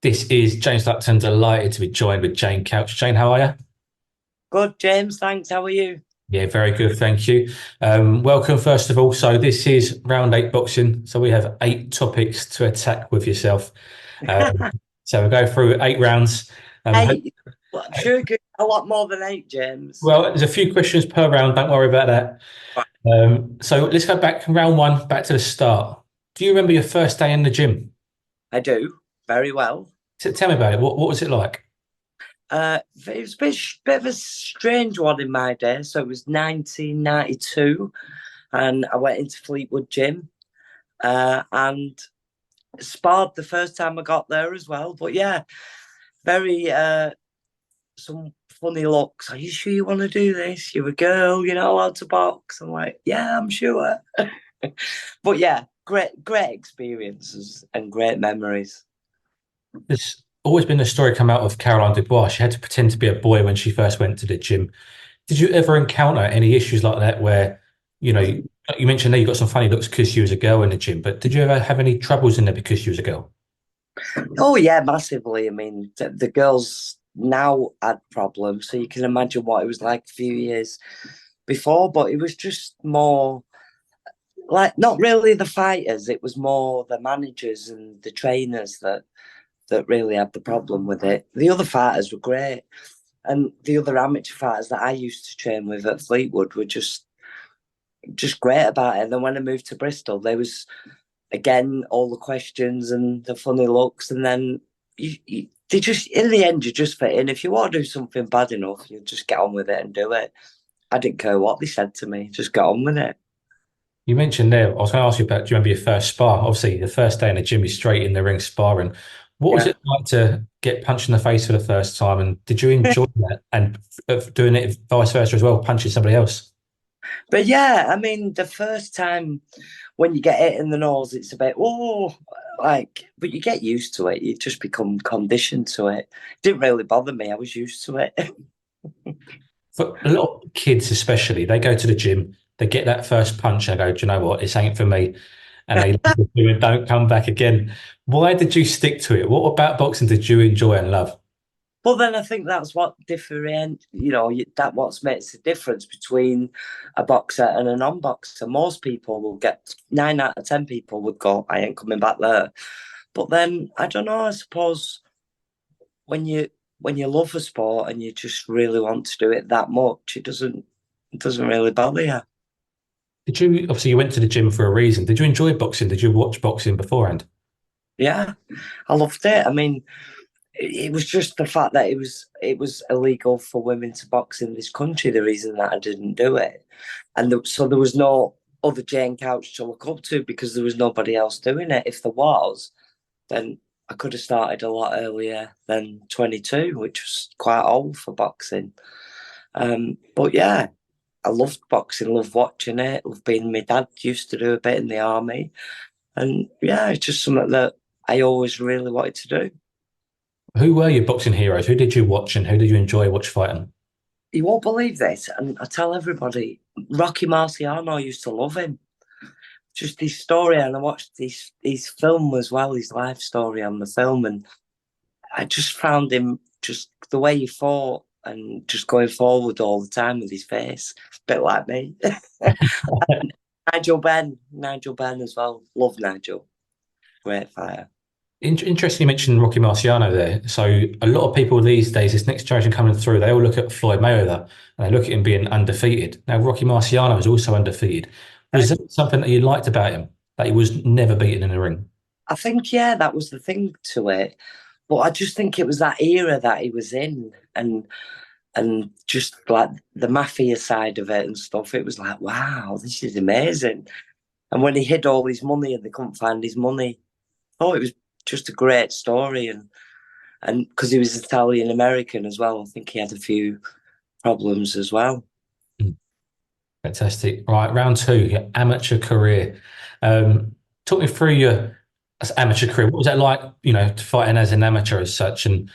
This is James Lupton, delighted to be joined with Jane Couch. Jane, how are you? Good, James. Thanks. How are you? Yeah, very good, thank you. Welcome, first of all. So this is round eight boxing. So we have eight topics to attack with yourself. Um, so we'll go through eight rounds. Hope, Eight. Well, I'm sure you could a lot more than eight, James. well, there's a few questions per round. Don't worry about that. Right. So let's go back round one, back to the start. Do you remember your first day in the gym? I do very well. Tell me about it. What was it like? It was a bit of a strange one in my day. So it was 1992, and I went into Fleetwood Gym and sparred the first time I got there as well. But yeah, very some funny looks. Are you sure you want to do this? You're a girl. You're not allowed to box. I'm like, yeah, I'm sure. But yeah, great experiences and great memories. There's always been a story come out of Caroline Dubois. She had to pretend to be a boy when she first went to the gym. Did you ever encounter any issues like that where, you mentioned that you got some funny looks because you was a girl in the gym, but did you ever have any troubles in there because you was a girl? Oh yeah, massively. I mean, the girls now had problems, so you can imagine what it was like a few years before. But it was just more like not really the fighters; it was more the managers and the trainers that really had the problem with it. The other fighters were great, and the other amateur fighters that I used to train with at Fleetwood were just great about it. And then when I moved to Bristol, there was again all the questions and the funny looks, and then they just in the end you just fit in. If you want to do something bad enough, you just get on with it and do it. I didn't care what they said to me, just get on with it. You mentioned there, I was going to ask you about, do you remember your first spar? Obviously, the first day in the gym is straight in the ring sparring. What was Yeah. it like to get punched in the face for the first time? And did you enjoy that? And doing it vice versa as well, punching somebody else? But yeah, I mean, the first time when you get hit in the nose, it's a bit, oh, like, but you get used to it. You just become conditioned to it. It didn't really bother me. I was used to it. For a lot of kids, especially, they go to the gym, they get that first punch, and go, "Do you know what? This ain't for me," and they leave the gym and don't come back again. Why did you stick to it? What about boxing did you enjoy and love? Well, then I think that's what that what makes the difference between a boxer and a non-boxer. Most people will get 9 out of 10 people would go, I ain't coming back there. But then I don't know. I suppose when you love a sport and you just really want to do it that much, it doesn't really bother you. Did you obviously you went to the gym for a reason? Did you enjoy boxing? Did you watch boxing beforehand? Yeah, I loved it. I mean, it was just the fact that it was illegal for women to box in this country. The reason that I didn't do it, and so there was no other Jane Couch to look up to because there was nobody else doing it. If there was, then I could have started a lot earlier than 22, which was quite old for boxing. But yeah, I loved boxing, loved watching it, loved being. My dad used to do a bit in the army, and yeah, it's just something that I always really wanted to do. Who were your boxing heroes? Who did you watch and who did you enjoy watch fighting? You won't believe this, and I tell everybody, Rocky Marciano used to love him. Just his story, and I watched his film as well, his life story on the film, and I just found him just the way he fought and just going forward all the time with his face, a bit like me. Nigel Ben as well. Love Nigel, great fighter. Interesting you mentioned Rocky Marciano there. So a lot of people these days, this next generation coming through, they all look at Floyd Mayweather and they look at him being undefeated. Now Rocky Marciano is also undefeated. Was that something that you liked about him? That he was never beaten in the ring? I think yeah, that was the thing to it. But I just think it was that era that he was in, and just like the mafia side of it and stuff. It was like, wow, this is amazing. And when he hid all his money and they couldn't find his money, oh, it was just a great story. And because he was Italian American as well, I think he had a few problems as well. Mm, fantastic. Right, round two, your amateur career. Talk me through your amateur career. What was that like, to fighting as an amateur as such? And,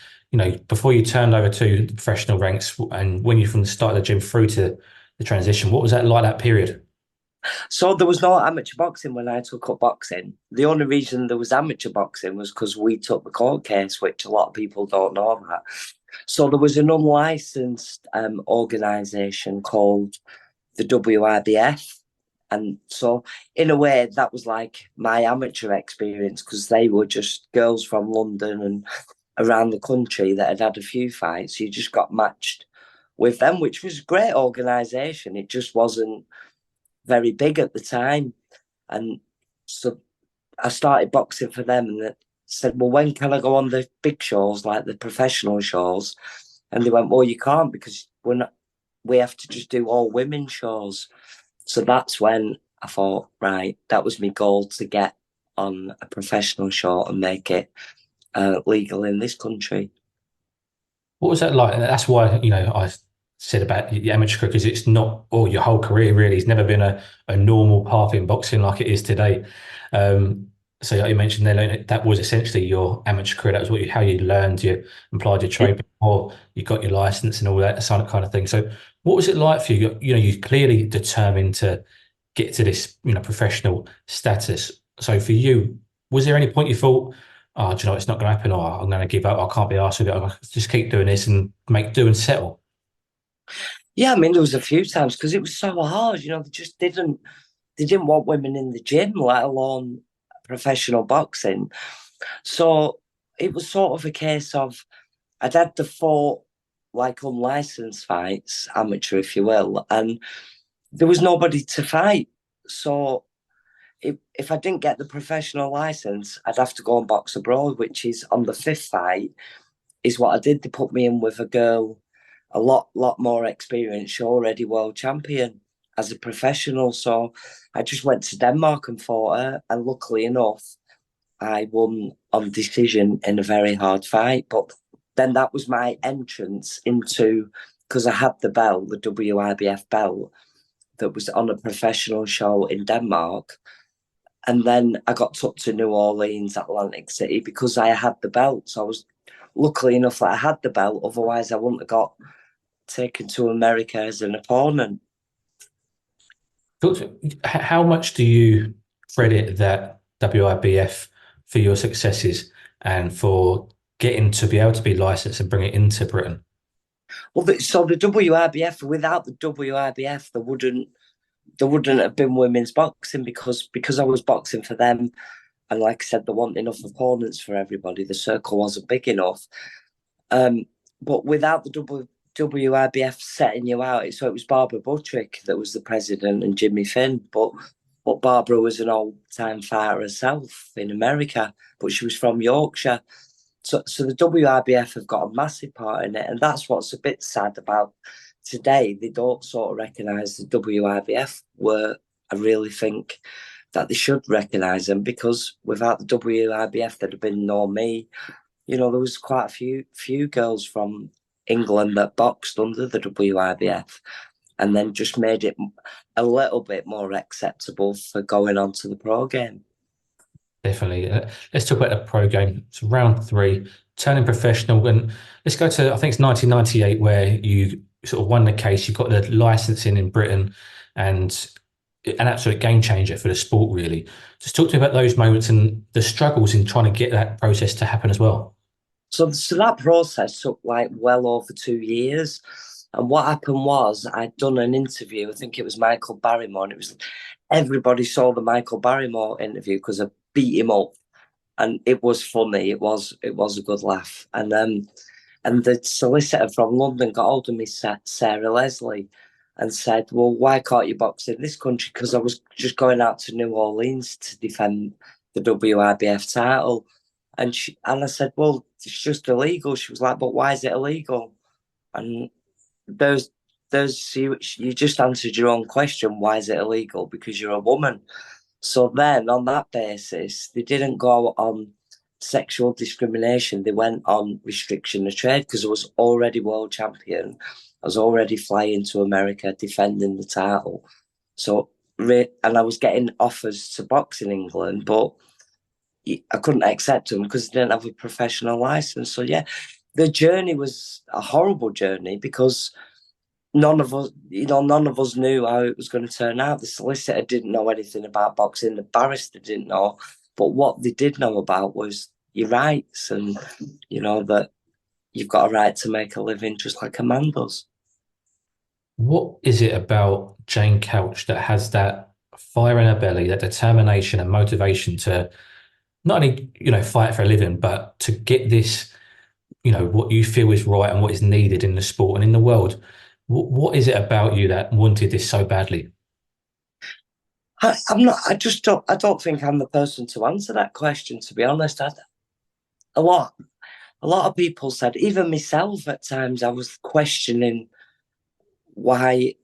before you turned over to the professional ranks and when you from the start of the gym through to the transition, what was that like that period? So there was no amateur boxing when I took up boxing. The only reason there was amateur boxing was because we took the court case, which a lot of people don't know about. So there was an unlicensed organisation called the WIBF. And so, in a way, that was like my amateur experience because they were just girls from London and around the country that had had a few fights. You just got matched with them, which was a great organisation. It just wasn't very big at the time. And so I started boxing for them and they said, well, when can I go on the big shows, like the professional shows? And they went, well, you can't because we have to just do all women shows. So that's when I thought, right, that was my goal to get on a professional show and make it legal in this country. What was that like? That's why, I said about the amateur career, because it's not all your whole career really. It's never been a normal path in boxing like it is today. So like you mentioned there, like, that was essentially your amateur career. That was how you learned, you applied your Yeah. trade before you got your license and all that kind of thing. So what was it like for you? You clearly determined to get to this, professional status. So for you, was there any point you thought, oh, do you know, it's not going to happen, or I'm going to give up, I can't be asked with it, I'll just keep doing this and make do and settle? Yeah, I mean, there was a few times because it was so hard. They didn't want women in the gym, let alone professional boxing. So it was sort of a case of I'd had the four like unlicensed fights, amateur, if you will, and there was nobody to fight. So if I didn't get the professional license, I'd have to go and box abroad, which is on the fifth fight, is what I did. They put me in with a girl, a lot more experienced, already world champion as a professional. So I just went to Denmark and fought her, and luckily enough, I won on decision in a very hard fight. But then that was my entrance into because I had the belt, the WIBF belt, that was on a professional show in Denmark. And then I got took to New Orleans, Atlantic City, because I had the belt. So I was luckily enough that I had the belt. Otherwise, I wouldn't have got taken to America as an opponent. How much do you credit that WIBF for your successes and for getting to be able to be licensed and bring it into Britain? Well, so the WIBF, without the WIBF, there wouldn't have been women's boxing because I was boxing for them. And like I said, there weren't enough opponents for everybody. The circle wasn't big enough. Um, but without the WIBF setting you out, so it was Barbara Buttrick that was the president and Jimmy Finn. But Barbara was an old-time fighter herself in America, but she was from Yorkshire. So the WIBF have got a massive part in it, and that's what's a bit sad about today. They don't sort of recognise the WIBF, where I really think that they should recognise them because without the WIBF, there'd have been no me. There was quite a few girls from England that boxed under the WIBF and then just made it a little bit more acceptable for going on to the pro game. Definitely. Let's talk about the pro game. It's round three, turning professional. And let's go to, I think it's 1998, where you sort of won the case. You got the licensing in Britain and an absolute game changer for the sport, really. Just talk to me about those moments and the struggles in trying to get that process to happen as well. So that process took like well over 2 years. And what happened was I'd done an interview. I think it was Michael Barrymore, and it was everybody saw the Michael Barrymore interview because I beat him up, and it was funny. It was a good laugh. And the solicitor from London got hold of me, Sarah Leslie, and said, "Well, why can't you box in this country?" Because I was just going out to New Orleans to defend the WIBF title. And I said, well, it's just illegal. She was like, but why is it illegal? And there's you just answered your own question. Why is it illegal? Because you're a woman. So then on that basis, they didn't go on sexual discrimination. They went on restriction of trade because I was already world champion. I was already flying to America defending the title. So, and I was getting offers to box in England, but I couldn't accept them because I didn't have a professional license. So yeah, the journey was a horrible journey because none of us, none of us knew how it was going to turn out. The solicitor didn't know anything about boxing. The barrister didn't know. But what they did know about was your rights and, that you've got a right to make a living just like a man does. What is it about Jane Couch that has that fire in her belly, that determination and motivation to not only, fight for a living, but to get this, what you feel is right and what is needed in the sport and in the world? What is it about you that wanted this so badly? I'm not. I just don't. I don't think I'm the person to answer that question. To be honest, a lot, a lot of people said, even myself at times, I was questioning why,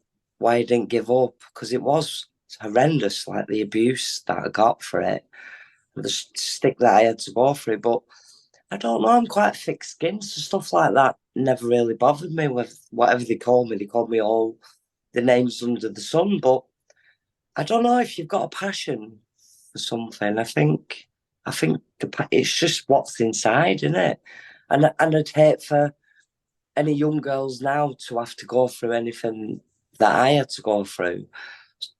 I didn't give up, because it was horrendous, like the abuse that I got for it, the stick that I had to go through. But I don't know. I'm quite thick-skinned, so stuff like that never really bothered me. With whatever they called me all the names under the sun. But I don't know, if you've got a passion for something. I think it's just what's inside, isn't it? And I'd hate for any young girls now to have to go through anything that I had to go through.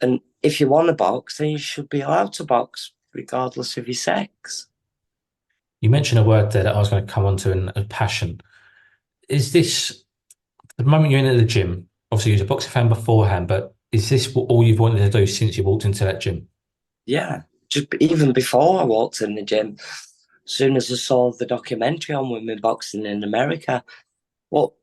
And if you want to box, then you should be allowed to box, regardless of your sex. You mentioned a word there that I was going to come on to, and a passion. Is this the moment you're in the gym? Obviously, you was a boxing fan beforehand, but is this all you've wanted to do since you walked into that gym? Yeah, just even before I walked in the gym, as soon as I saw the documentary on women boxing in America, well,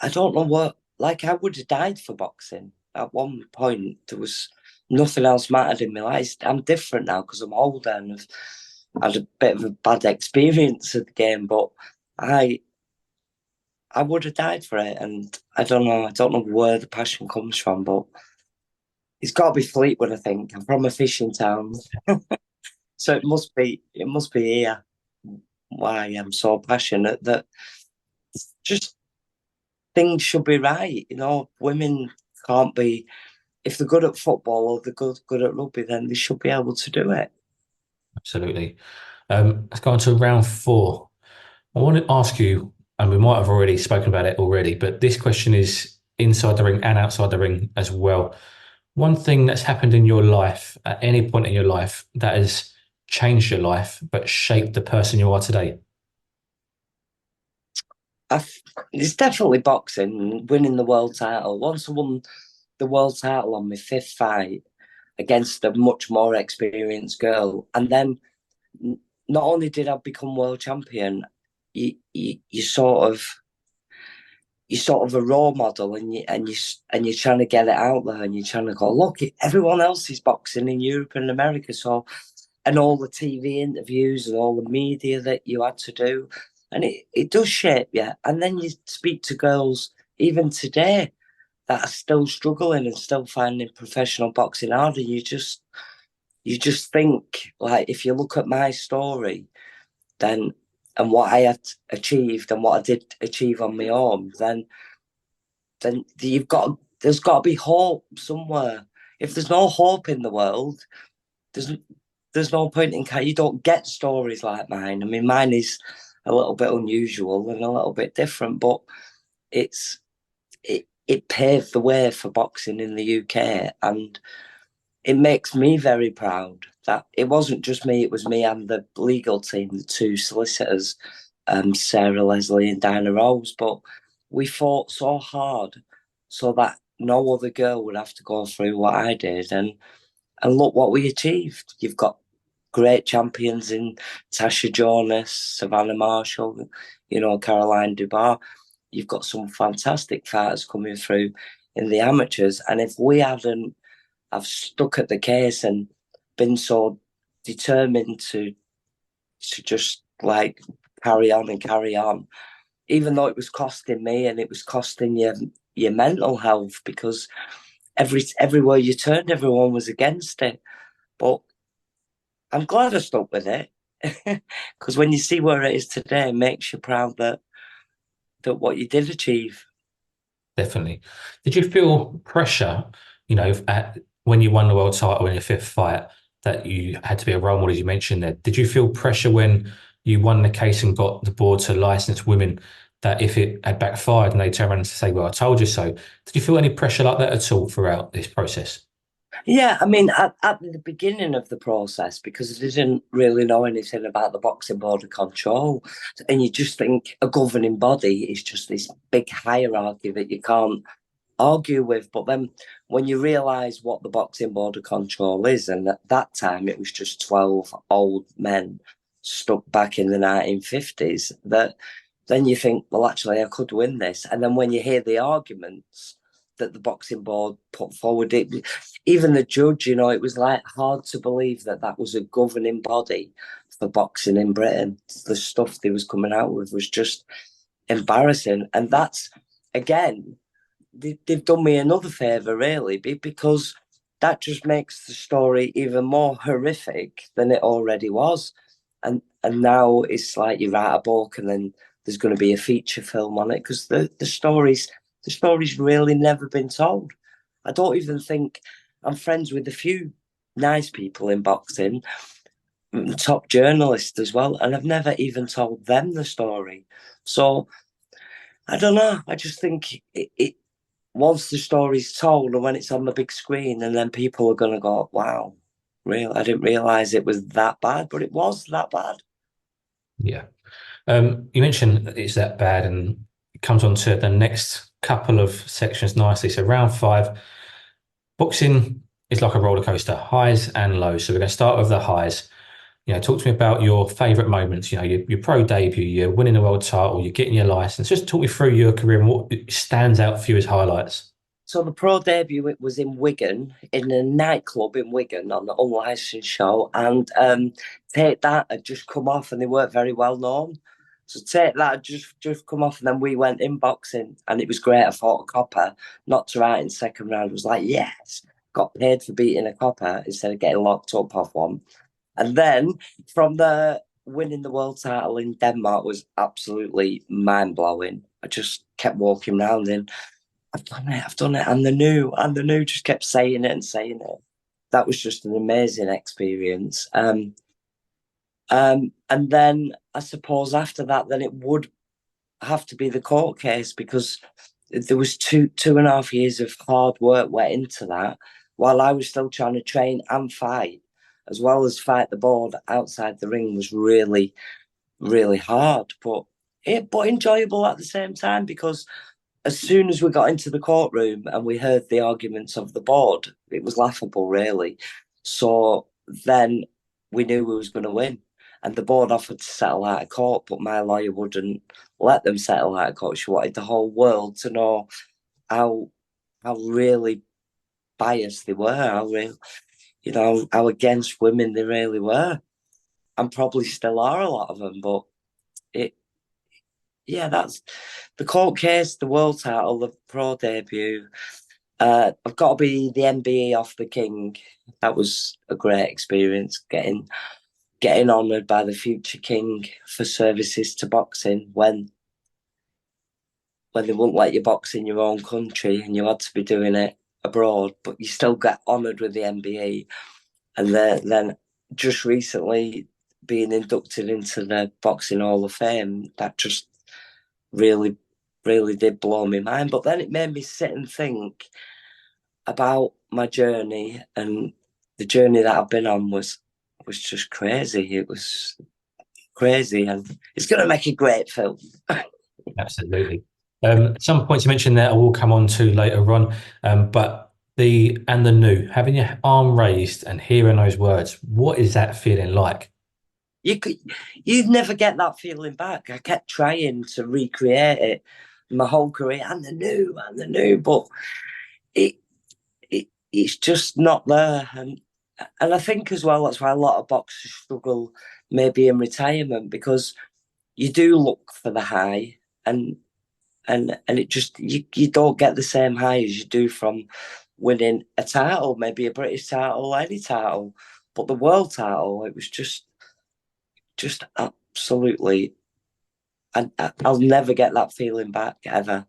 I don't know what, like, I would have died for boxing. At one point, there was nothing else mattered in my life. I'm different now because I'm older and I've had a bit of a bad experience of the game, but I I would have died for it. And I don't know where the passion comes from, but it's got to be Fleetwood, I think. I'm from a fishing town, so it must be here why I'm so passionate that just things should be right. Women can't be, if they're good at football or they're good at rugby, then they should be able to do it. Absolutely. Let's go on to round four. I want to ask you, and we might have already spoken about it already, but this question is inside the ring and outside the ring as well. One thing that's happened in your life at any point in your life that has changed your life but shaped the person you are today. It's definitely boxing, winning the world title. Once I won the world title on my fifth fight against a much more experienced girl, and then not only did I become world champion, you sort of a role model, and you're trying to get it out there, and you're trying to go, look, everyone else is boxing in Europe and America, so, and all the TV interviews and all the media that you had to do, and it does shape you. And then you speak to girls even today that are still struggling and still finding professional boxing hard, and you just think, like, if you look at my story, then, and what I had achieved and what I did achieve on my own, then there's got to be hope somewhere. If there's no hope in the world, there's there's no point in you don't get stories like mine. I mean, mine is a little bit unusual and a little bit different, but it's it paved the way for boxing in the UK, and it makes me very proud that it wasn't just me, it was me and the legal team, the two solicitors, Sarah Leslie and Diana Rose. But we fought so hard so that no other girl would have to go through what I did. And look what we achieved. You've got great champions in Tasha Jonas, Savannah Marshall, Caroline Dubar. You've got some fantastic fighters coming through in the amateurs. And if we hadn't have stuck at the case and been so determined to just, like, carry on and carry on, even though it was costing me and it was costing your mental health, because everywhere you turned, everyone was against it. But I'm glad I stuck with it, because when you see where it is today, it makes you proud that what you did achieve. Definitely. Did you feel pressure, when you won the world title in your fifth fight, that you had to be a role model, as you mentioned there? Did you feel pressure when you won the case and got the board to license women that if it had backfired and they turn around and say, "Well, I told you so," did you feel any pressure like that at all throughout this process? Yeah, I mean, at the beginning of the process, because I didn't really know anything about the boxing board of control, and you just think a governing body is just this big hierarchy that you can't argue with. But then when you realise what the boxing board of control is, and at that time it was just 12 old men stuck back in the 1950s, that then you think, well, actually, I could win this. And then when you hear the arguments that the boxing board put forward, even the judge, it was like hard to believe that that was a governing body for boxing in Britain. The stuff they was coming out with was just embarrassing. And that's, again, they've done me another favour, really, because that just makes the story even more horrific than it already was. And now it's like you write a book and then there's going to be a feature film on it, because the story's really never been told. I don't even think I'm friends with a few nice people in boxing, top journalists as well, and I've never even told them the story. So I don't know. I just think it once the story's told and when it's on the big screen, and then people are going to go, wow, real. I didn't realize it was that bad, but it was that bad. Yeah. You mentioned that it's that bad, and it comes on to the next couple of sections nicely. So round five, boxing is like a roller coaster, highs and lows. So we're going to start with the highs. Talk to me about your favourite moments. Your pro debut, you're winning the world title, you're getting your license. Just talk me through your career and what stands out for you as highlights. So the pro debut, it was in Wigan, in a nightclub in Wigan on the unlicensed show, and Take That had just come off, and they weren't very well known. So Take That had just come off, and then we went in boxing, and it was great. I fought a copper, knocked her out in second round. Was like, yes, got paid for beating a copper instead of getting locked up off one. And then from the winning the world title in Denmark was absolutely mind blowing. I just kept walking around in, I've done it, and the new, just kept saying it and saying it. That was just an amazing experience. And then I suppose after that, then it would have to be the court case, because there was 2.5 years of hard work went into that, while I was still trying to train and fight, as well as fight the board outside the ring was really, really hard, but enjoyable at the same time, because as soon as we got into the courtroom and we heard the arguments of the board, it was laughable, really. So then we knew we was going to win. And the board offered to settle out of court, but my lawyer wouldn't let them settle out of court. She wanted the whole world to know how how really biased they were, how real, how against women they really were, and probably still are, a lot of them. But it, yeah, that's the court case, the world title, the pro debut. I've got to be the MBE off the king. That was a great experience, getting honoured by the future king for services to boxing when they wouldn't let you box in your own country and you had to be doing it abroad, but you still get honoured with the MBE. And then just recently being inducted into the Boxing Hall of Fame, that just really, really did blow my mind. But then it made me sit and think about my journey, and the journey that I've been on was just crazy. It was crazy, and it's going to make a great film. Absolutely. Some points you mentioned there I will come on to later on, but the new, having your arm raised and hearing those words, what is that feeling like? You could, you'd never get that feeling back. I kept trying to recreate it my whole career, and the new, but it, it's just not there. And I think as well that's why a lot of boxers struggle maybe in retirement, because you do look for the high, and it just you don't get the same high as you do from winning a title, maybe a British title, any title, but the world title, it was just absolutely. And I'll never get that feeling back ever.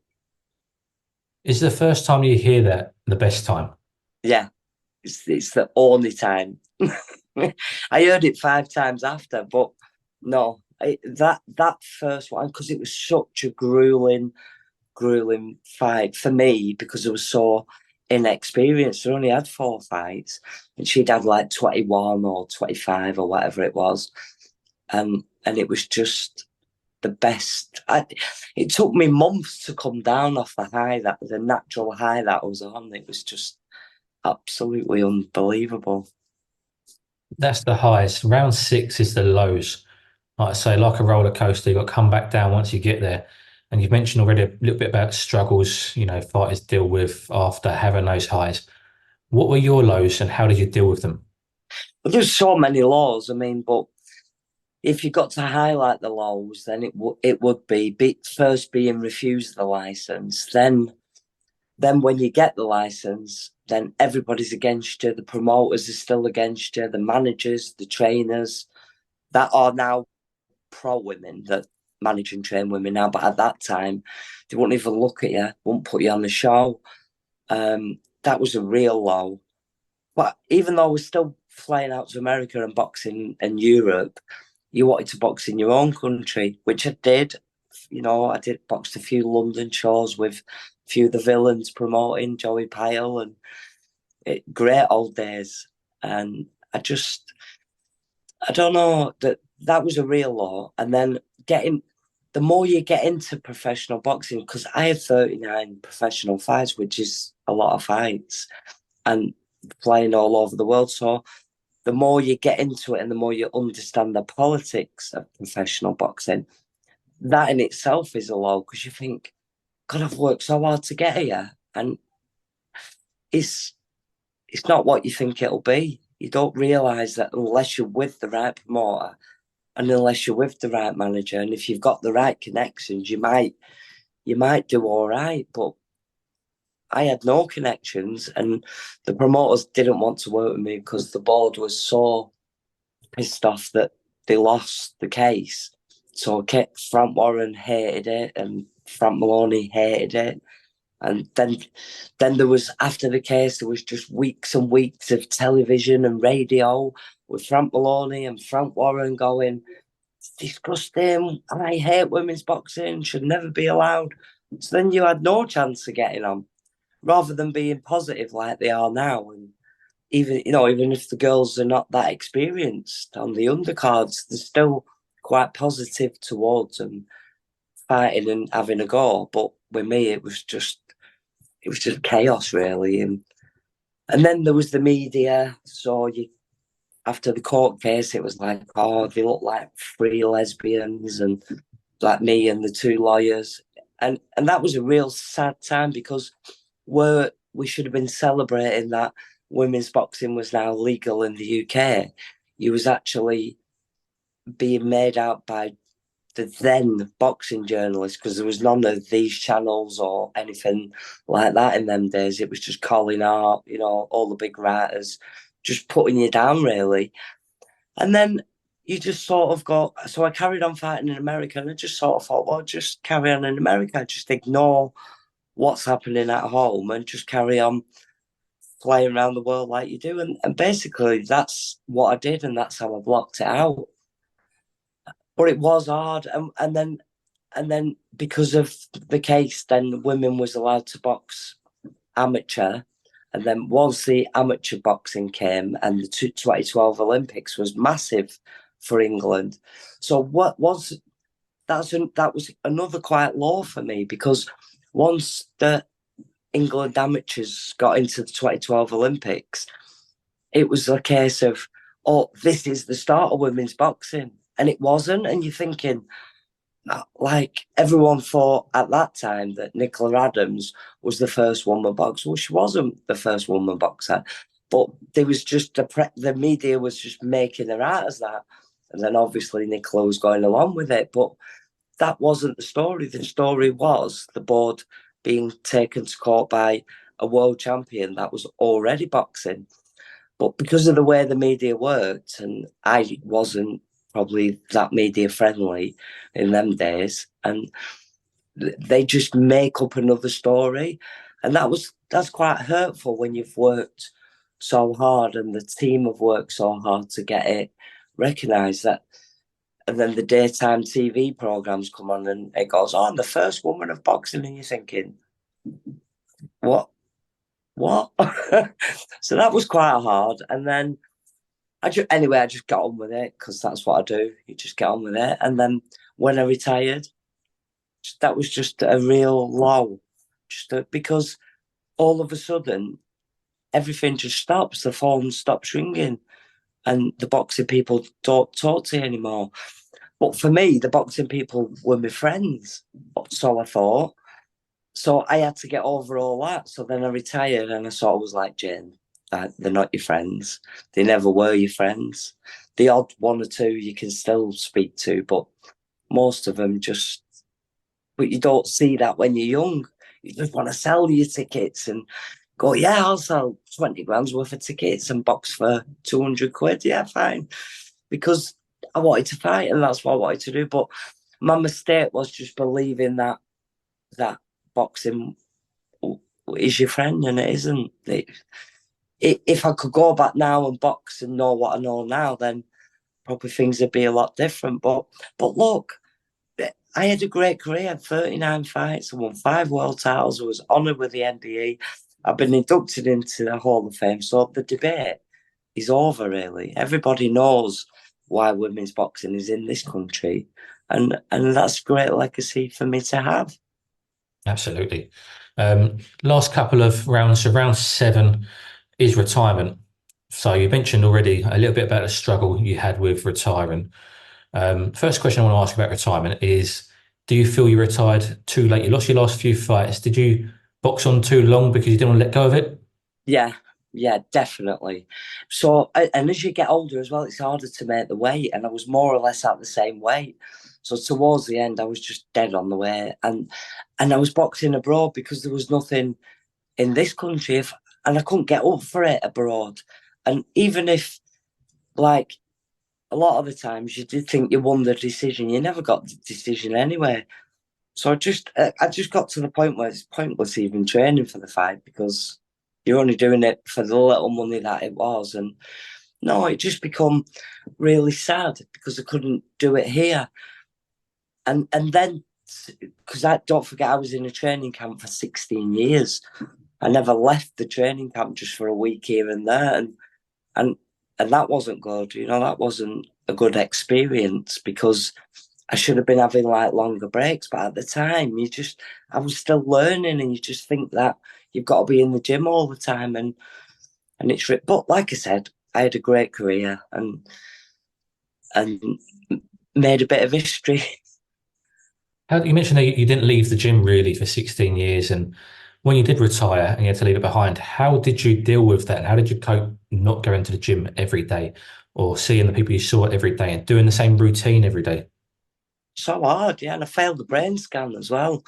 Is the first time you hear that the best time? Yeah, it's the only time. I heard it 5 times after, but no, That first one, because it was such a grueling fight for me because I was so inexperienced. I only had 4 fights, and she'd had like 21 or 25 or whatever it was. And it was just the best. It took me months to come down off the natural high that I was on. It was just absolutely unbelievable. That's the highs. Round six is the lows. Like I say, like a roller coaster, you've got to come back down once you get there. And you've mentioned already a little bit about struggles, fighters deal with after having those highs. What were your lows and how did you deal with them? But there's so many laws. I mean, but if you got to highlight the lows, then it would be first being refused the license. Then when you get the license, then everybody's against you. The promoters are still against you. The managers, the trainers that are now pro women that manage and train women now. But at that time, they wouldn't even look at you, wouldn't put you on the show. That was a real low. But even though I was still flying out to America and boxing in Europe, you wanted to box in your own country, which I did. I did box a few London shows with a few of the villains promoting Joey Pyle and great old days. And I don't know, that was a real law. And then the more you get into professional boxing, because I have 39 professional fights, which is a lot of fights, and playing all over the world. So the more you get into it and the more you understand the politics of professional boxing, that in itself is a low because you think, God, I've worked so hard to get here. And it's it's not what you think it'll be. You don't realise that unless you're with the right promoter and unless you're with the right manager, and if you've got the right connections, you might do all right. But I had no connections, and the promoters didn't want to work with me because the board was so pissed off that they lost the case. So Frank Warren hated it, and Frank Maloney hated it. And then there was, after the case, there was just weeks and weeks of television and radio with Frank Maloney and Frank Warren going, it's disgusting. I hate women's boxing, should never be allowed. So then you had no chance of getting on, rather than being positive like they are now. And even if the girls are not that experienced on the undercards, they're still quite positive towards them fighting and having a go. But with me, it was just chaos, really. And then there was the media. So after the court case, it was like, oh, they look like three lesbians, and like me and the two lawyers. And that was a real sad time because we should have been celebrating that women's boxing was now legal in the UK. You was actually being made out by the then boxing journalists, because there was none of these channels or anything like that in them days. It was just Colin Hart, all the big writers just putting you down, really. And then you just sort of go, so I carried on fighting in America, and I just sort of thought, well, just carry on in America, just ignore what's happening at home and just carry on flying around the world like you do. And basically that's what I did, and that's how I blocked it out. But it was hard. And then because of the case, then women was allowed to box amateur. And then once the amateur boxing came, and the 2012 Olympics was massive for England. So that was another quite low for me, because once the England amateurs got into the 2012 Olympics, it was a case of, oh, this is the start of women's boxing. And it wasn't. And you're thinking, like, everyone thought at that time that Nicola Adams was the first woman boxer. Well, she wasn't the first woman boxer, but there was just the media was just making her out as that. And then obviously Nicola was going along with it. But that wasn't the story. The story was the board being taken to court by a world champion that was already boxing. But because of the way the media worked, and I wasn't probably that media friendly in them days, and they just make up another story. And that's quite hurtful when you've worked so hard and the team have worked so hard to get it recognised. And then the daytime TV programs come on and it goes, oh, I'm the first woman of boxing. And you're thinking, what? What? So that was quite hard. And then I just got on with it because that's what I do. You just get on with it. And then when I retired, that was just a real low, because all of a sudden everything just stops. The phone stops ringing, and the boxing people don't talk to you anymore. But for me, the boxing people were my friends, so I thought. So I had to get over all that. So then I retired, and I sort of was like, Jane, they're not your friends. They never were your friends. The odd one or two you can still speak to, but most of them just. But you don't see that when you're young. You just want to sell your tickets and go, yeah, I'll sell 20 grand's worth of tickets and box for 200 quid. Yeah, fine. Because I wanted to fight and that's what I wanted to do. But my mistake was just believing that boxing is your friend, and it isn't. If I could go back now and box and know what I know now, then probably things would be a lot different. But look, I had a great career. I had 39 fights. I won 5 world titles. I was honoured with the NBA. I've been inducted into the Hall of Fame. So the debate is over, really. Everybody knows why women's boxing is in this country. And that's a great legacy for me to have. Absolutely. Last couple of rounds, so round 7 is retirement. So you mentioned already a little bit about the struggle you had with retiring. First question I want to ask about retirement is, do you feel you retired too late? You lost your last few fights. Did you box on too long because you didn't want to let go of it? Yeah, yeah, definitely. So, and as you get older as well, it's harder to make the weight. And I was more or less at the same weight. So towards the end, I was just dead on the weight, and I was boxing abroad because there was nothing in this country, and I couldn't get up for it abroad. And even if, like, a lot of the times you did think you won the decision, you never got the decision anyway. So I just got to the point where it's pointless even training for the fight because you're only doing it for the little money that it was. And no, it just become really sad because I couldn't do it here. And then because I don't forget I was in a training camp for 16 years. I never left the training camp just for a week here and there, and and that wasn't good. That wasn't a good experience because I should have been having like longer breaks. But at the time, I was still learning, and you just think that you've got to be in the gym all the time, and but like I said, I had a great career and made a bit of history. How, you mentioned that you didn't leave the gym really for 16 years. And when you did retire and you had to leave it behind, how did you deal with that? And how did you cope not going to the gym every day or seeing the people you saw every day and doing the same routine every day? So hard, yeah. And I failed the brain scan as well.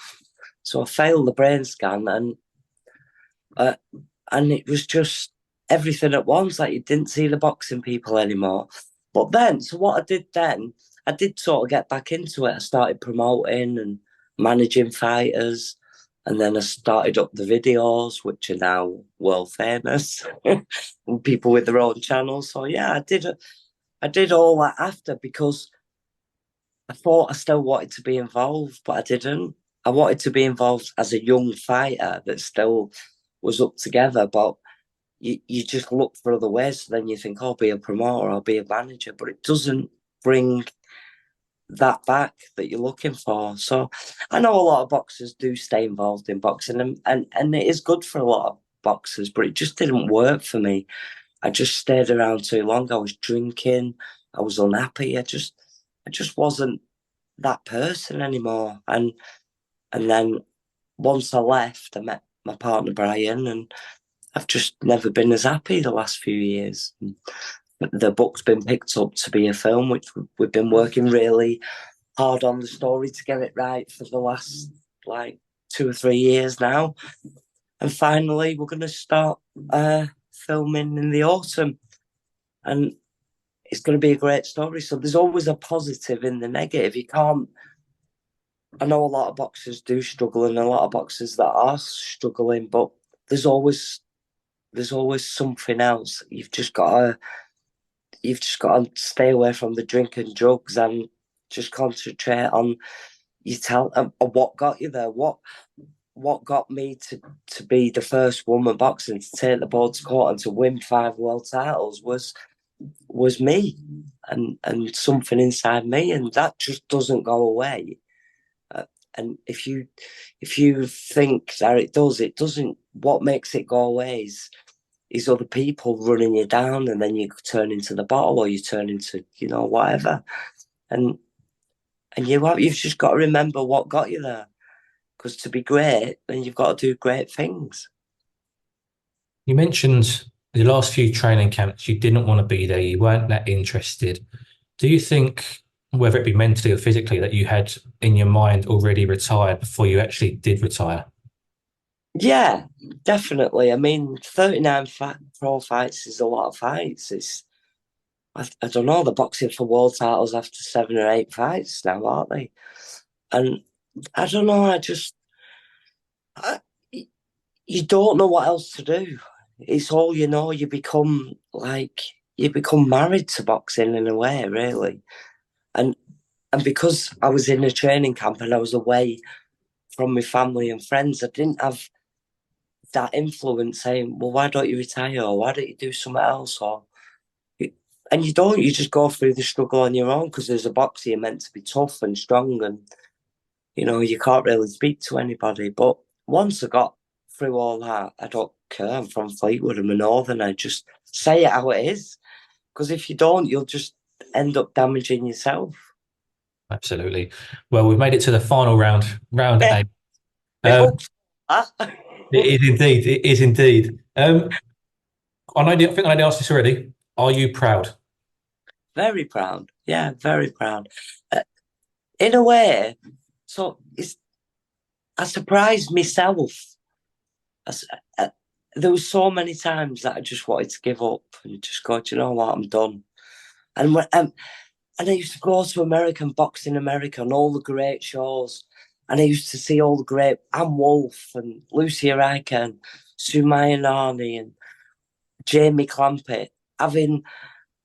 So I failed the brain scan, uh, and it was just everything at once. Like you didn't see the boxing people anymore. But then, so what I did then, I did sort of get back into it. I started promoting and managing fighters, and then I started up the videos, which are now world famous, and people with their own channels. So yeah, I did all that after because I thought I still wanted to be involved, but I didn't. I wanted to be involved as a young fighter that still was up together, but you just look for other ways. So then you think, I'll be a promoter, I'll be a manager, but it doesn't bring that back that you're looking for. So I know a lot of boxers do stay involved in boxing, and it is good for a lot of boxers, but it just didn't work for me. I just stayed around too long. I was drinking, I was unhappy. I just wasn't that person anymore. And then once I left, I met my partner Brian, and I've just never been as happy the last few years. The book's been picked up to be a film, which we've been working really hard on the story to get it right for the last like 2 or 3 years now. And finally, we're going to start filming in the autumn, and it's going to be a great story. So there's always a positive in the negative. You can't. I know a lot of boxers do struggle, and a lot of boxers that are struggling, but there's always something else. You've just got to stay away from the drink and drugs, and just concentrate on your talent and what got you there. What got me to be the first woman boxing to take the ball to court and to win 5 world titles was me and something inside me, and that just doesn't go away. And if you think that it doesn't. What makes it go away is other people running you down, and then you turn into the bottle, or you turn into whatever. And you've just got to remember what got you there, because to be great, then you've got to do great things. You mentioned the last few training camps, you didn't want to be there, you weren't that interested. Do you think, whether it be mentally or physically, that you had in your mind already retired before you actually did retire? Yeah, definitely. I mean, 39 pro fights is a lot of fights. I don't know, they're boxing for world titles after 7 or 8 fights now, aren't they? And I don't know, I, you don't know what else to do. It's all you know. You become married to boxing in a way, really. And because I was in a training camp and I was away from my family and friends, I didn't have that influence saying, well, why don't you retire, or why don't you do something else? And you don't, you just go through the struggle on your own, because as a boxer, you're meant to be tough and strong, and you can't really speak to anybody. But once I got through all that, I don't care. I'm from Fleetwood, I'm a northern. I just say it how it is, because if you don't, you'll just end up damaging yourself. Absolutely. Well, we've made it to the final round, round Yeah, eight. my Um, hopes are that. it is indeed. It is indeed. I think I know the answer to this already. Are you proud? Very proud. Yeah, very proud. In a way, so I surprised myself. I, there was so many times that I just wanted to give up and just go, do you know what, I'm done. And I used to go to America and box in America and all the great shows. And I used to see all the great Ann Wolfe and Lucy Riker and Sumaya Nani and Jamie Clampett having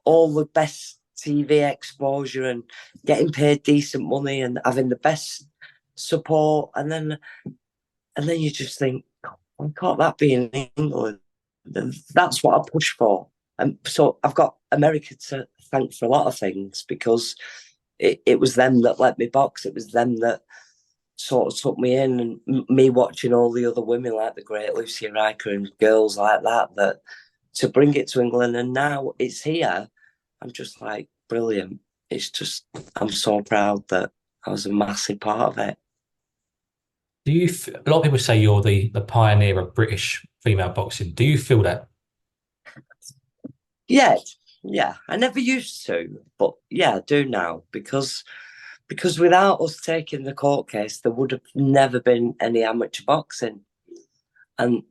all the best TV exposure and getting paid decent money and having the best support. And then you just think, why can't that be in England? That's what I push for. And so I've got America to thank for a lot of things, because it was them that let me box. It was them that sort of took me in, and me watching all the other women like the great Lucy Riker and girls like that to bring it to England. And now it's here. I'm just like, brilliant. It's just, I'm so proud that I was a massive part of it. A lot of people say you're the pioneer of British female boxing. Do you feel that? Yeah, yeah. I never used to, but yeah, I do now, because without us taking the court case, there would have never been any amateur boxing, and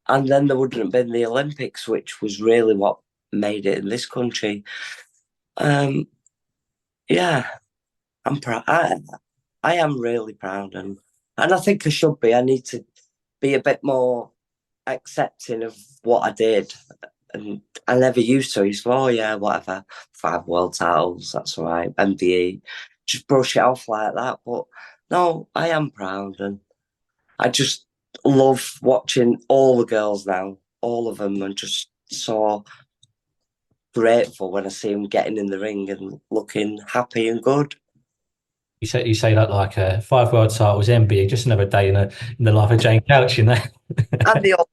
then there wouldn't have been the Olympics, which was really what made it in this country. Um, yeah, I'm proud. I am really proud, and I think I should be. I need to be a bit more accepting of what I did, and I never used to. He's oh yeah, whatever, 5 world titles, that's all right. NBA, just brush it off like that. But no, I am proud, and I just love watching all the girls now, all of them, and just so grateful when I see them getting in the ring and looking happy and good. You say that like 5 world titles, NBA, just another day in the life of Jane Couch, you know. And the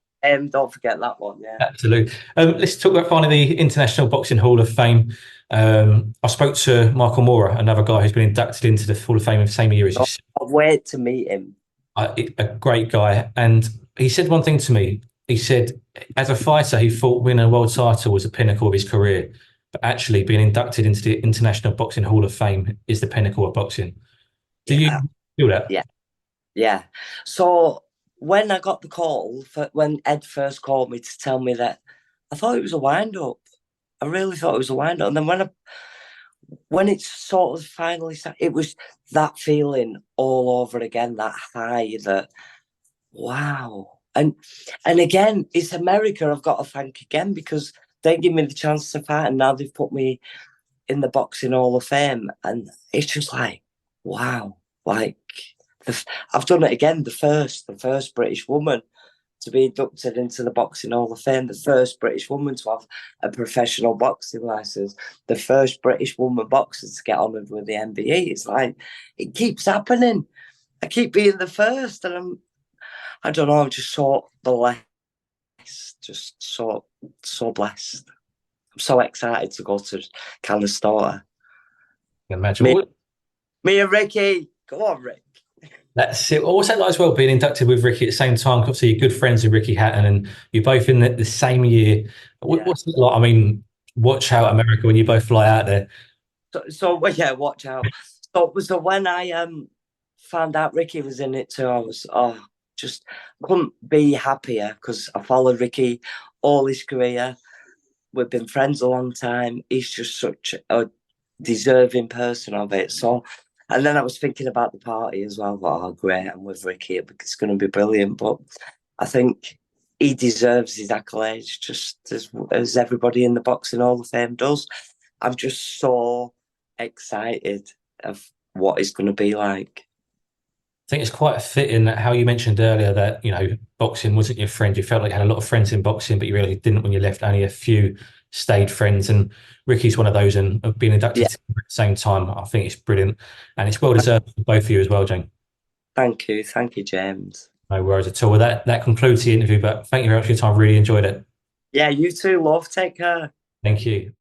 don't forget that one, yeah. Absolutely. Let's talk about finally the International Boxing Hall of Fame. I spoke to Michael Moorer, another guy who's been inducted into the Hall of Fame in the same year as you. I'll wait to meet him. A great guy, and he said one thing to me. He said, as a fighter, he thought winning a world title was the pinnacle of his career, but actually being inducted into the International Boxing Hall of Fame is the pinnacle of boxing. Do you Yeah, feel that? yeah, yeah. So when I got the call, when Ed first called me to tell me that, I thought it was a wind up. I really thought it was a wind up. And then when it sort of finally started, it was that feeling all over again, that high, that wow. And again, it's America I've got to thank again, because they give me the chance to fight, and now they've put me in the Boxing Hall of Fame, and it's just like, wow, like I've done it again. The first British woman to be inducted into the Boxing Hall of Fame, the first British woman to have a professional boxing license, the first British woman boxer to get honoured with the MBE. It's like it keeps happening. I keep being the first, and I don't know, I'm just so blessed, just so blessed. I'm so excited to go to Canastota. Imagine. Me, me and Ricky, go on, Rick. That's it. What's that like as well, being inducted with Ricky at the same time? Obviously, you're good friends with Ricky Hatton, and you're both in the same year. Yeah. What's it like? I mean, watch out, America, when you both fly out there. So well, yeah, watch out. So when I found out Ricky was in it too, I was just couldn't be happier because I followed Ricky all his career. We've been friends a long time. He's just such a deserving person of it. So, and then I was thinking about the party as well. Oh, great! I'm with Ricky. It's going to be brilliant. But I think he deserves his accolades just as everybody in the Boxing Hall of Fame does. I'm just so excited of what it's going to be like. I think it's quite fitting that how you mentioned earlier that, boxing wasn't your friend. You felt like you had a lot of friends in boxing, but you really didn't when you left. Only a few stayed friends. And Ricky's one of those, and being inducted Yeah, at the same time, I think it's brilliant. And it's well deserved for both of you as well, Jane. thank you, James. No worries at all. Well, that concludes the interview, but thank you very much for your time. Really enjoyed it. Yeah, you too, love. Take care. Thank you.